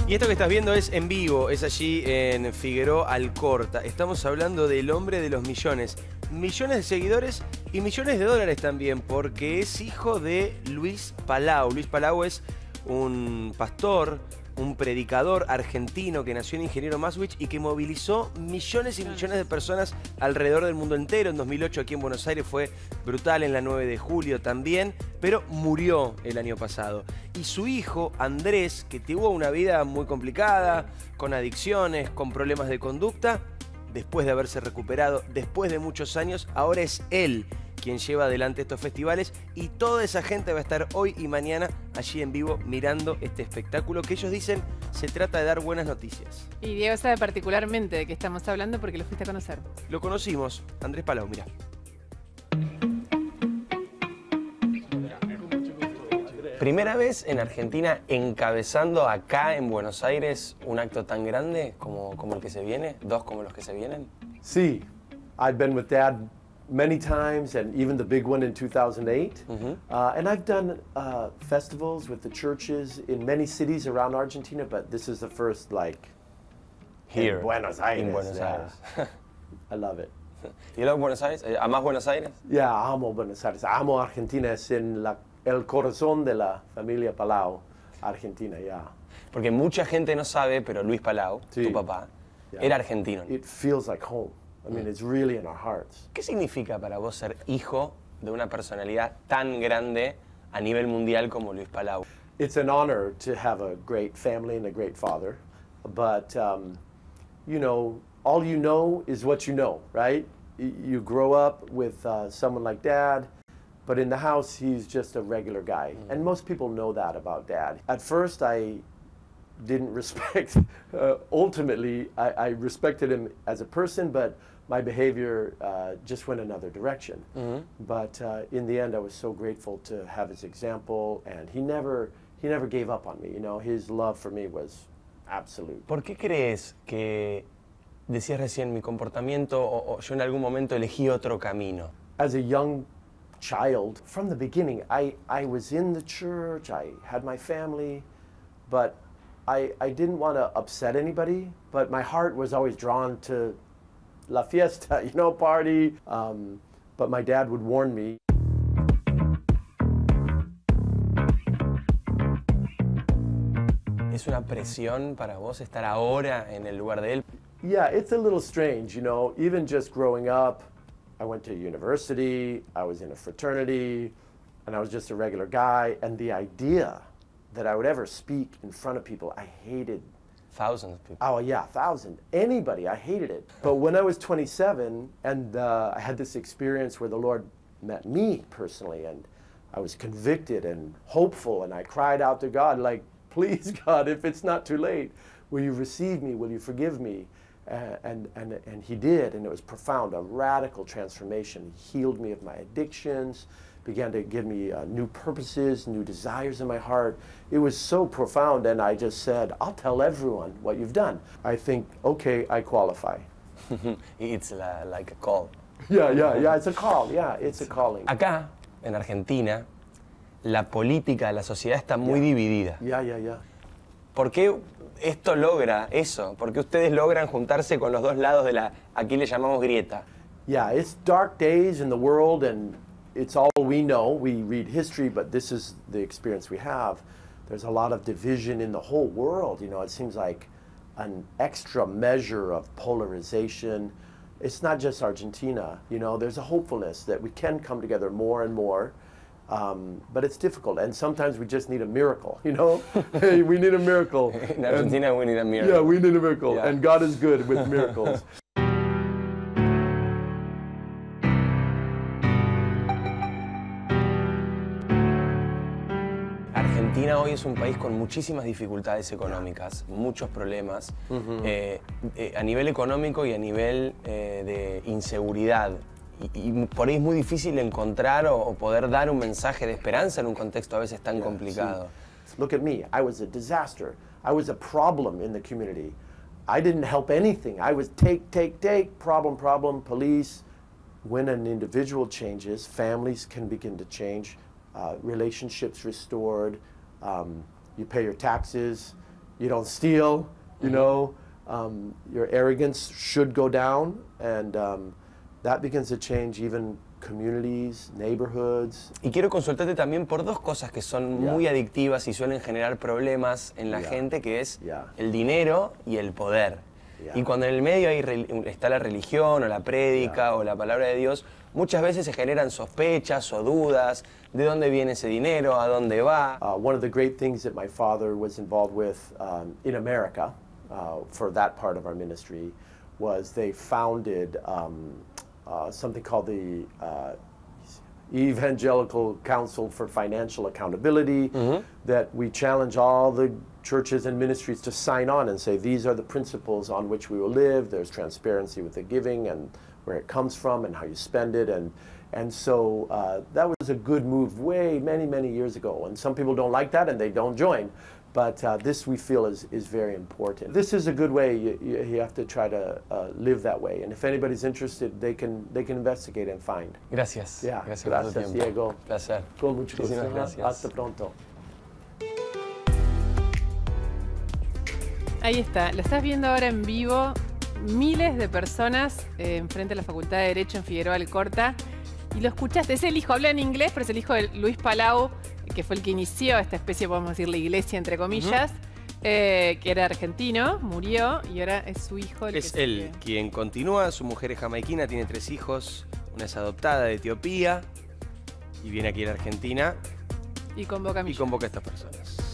Y esto que estás viendo es en vivo, es allí en Figueroa Alcorta. Estamos hablando del hombre de los millones. Millones de seguidores y millones de dólares también, porque es hijo de Luis Palau. Luis Palau es un pastor, un predicador argentino que nació en Ingeniero Maswich y que movilizó millones y millones de personas alrededor del mundo entero. En 2008 aquí en Buenos Aires fue brutal, en la 9 de julio también, pero murió el año pasado. Y su hijo, Andrés, que tuvo una vida muy complicada, con adicciones, con problemas de conducta, después de haberse recuperado, después de muchos años, ahora es él quien lleva adelante estos festivales y toda esa gente va a estar hoy y mañana allí en vivo mirando este espectáculo que ellos dicen se trata de dar buenas noticias. Y Diego sabe particularmente de qué estamos hablando porque lo fuiste a conocer. Lo conocimos, Andrés Palau, mirá. ¿Primera vez en Argentina encabezando acá en Buenos Aires un acto tan grande como el que se viene? ¿Dos como los que se vienen? Sí, I've been with Dad many times, and even the big one in 2008. And I've done festivals with the churches in many cities around Argentina, but this is the first, like, Here, in Buenos Aires. in Buenos yeah. Aires. I love it. ¿Y luego Buenos Aires? ¿Amás Buenos Aires? Yeah, amo Buenos Aires. Amo Argentina. Es en el corazón de la familia Palau, Argentina, yeah. Porque mucha gente no sabe, pero Luis Palau, Sí. tu papá, Yeah. era argentino. It feels like home. I mean, it's really in our hearts. ¿Qué significa para vos ser hijo de una personalidad tan grande a nivel mundial como Luis Palau? It's an honor to have a great family and a great father, but you know is what you know, right? You grow up with someone like Dad, but in the house he's just a regular guy, and most people know that about Dad. At first I didn't respect, ultimately I respected him as a person, but my behavior just went another direction. But in the end I was so grateful to have his example, and he never gave up on me, you know, his love for me was absolute. ¿Por qué crees que decías recién mi comportamiento o yo en algún momento elegí otro camino? As a young child, from the beginning, I was in the church, I had my family, but I didn't want to upset anybody, but my heart was always drawn to la fiesta, you know, party. But my dad would warn me. ¿Es una presión para vos estar ahora en el lugar de él? Yeah, it's a little strange, you know, even just growing up, I went to university, I was in a fraternity, and I was just a regular guy, and the idea that I would ever speak in front of people, I hated. Thousands of people. Oh yeah, 1,000. Anybody, I hated it. But when I was 27, and I had this experience where the Lord met me personally, and I was convicted and hopeful, and I cried out to God, like, please God, if it's not too late, will you receive me, will you forgive me? And he did, and it was profound, a radical transformation. He healed me of my addictions, began to give me new purposes, new desires in my heart. It was so profound, and I just said, I'll tell everyone what you've done. I think, okay, I qualify. It's like a call. Yeah, it's a call, yeah, it's a calling. Acá, en Argentina, la política, la sociedad está muy dividida. Yeah. ¿Por qué esto logra eso? ¿Por qué ustedes logran juntarse con los dos lados de la, aquí le llamamos grieta? Yeah, it's dark days in the world, and it's all we know. We read history, but this is the experience we have. There's a lot of division in the whole world. You know, it seems like an extra measure of polarization. It's not just Argentina. You know, there's a hopefulness that we can come together more and more. But it's difficult, and sometimes we just need a miracle, you know? Hey, we need a miracle. In Argentina, we need a miracle. Yeah, we need a miracle, Yeah. and God is good with miracles. Argentina hoy es un país con muchísimas dificultades económicas, muchos problemas a nivel económico y a nivel de inseguridad. Y por ahí es muy difícil encontrar o poder dar un mensaje de esperanza en un contexto a veces tan complicado. Look at me, I was a disaster. I was a problem in the community. I didn't help anything. I was take, problem, police. When an individual changes, families can begin to change, relationships restored, you pay your taxes, you don't steal, you know, your arrogance should go down, and that begins to change even communities, neighborhoods. Y quiero consultarte también por dos cosas que son muy adictivas y suelen generar problemas en la gente, que es el dinero y el poder. Y cuando en el medio está la religión o la prédica o la palabra de Dios, muchas veces se generan sospechas o dudas de dónde viene ese dinero, a dónde va. One of the great things that my father was involved with in America for that part of our ministry was they founded something called the Evangelical Council for Financial Accountability, that we challenge all the churches and ministries to sign on and say, these are the principles on which we will live. There's transparency with the giving and where it comes from and how you spend it. And so that was a good move many years ago. And some people don't like that and they don't join. But this we feel is very important. This is a good way. You have to try to live that way. And if anybody's interested, they can investigate and find. Gracias. Yeah. Gracias por tu tiempo. Diego. Placer. Con mucho gusto. Muchísimas gracias. Hasta pronto. Ahí está, lo estás viendo ahora en vivo. Miles de personas enfrente a la Facultad de Derecho en Figueroa Alcorta. Y lo escuchaste, es el hijo, habla en inglés, pero es el hijo de Luis Palau, que fue el que inició esta especie, podemos decir, la iglesia, entre comillas, que era argentino, murió, y ahora es su hijo el Es que él quien continúa, su mujer es jamaiquina, tiene 3 hijos, una es adoptada de Etiopía, y viene aquí a la Argentina y convoca a y convoca a estas personas.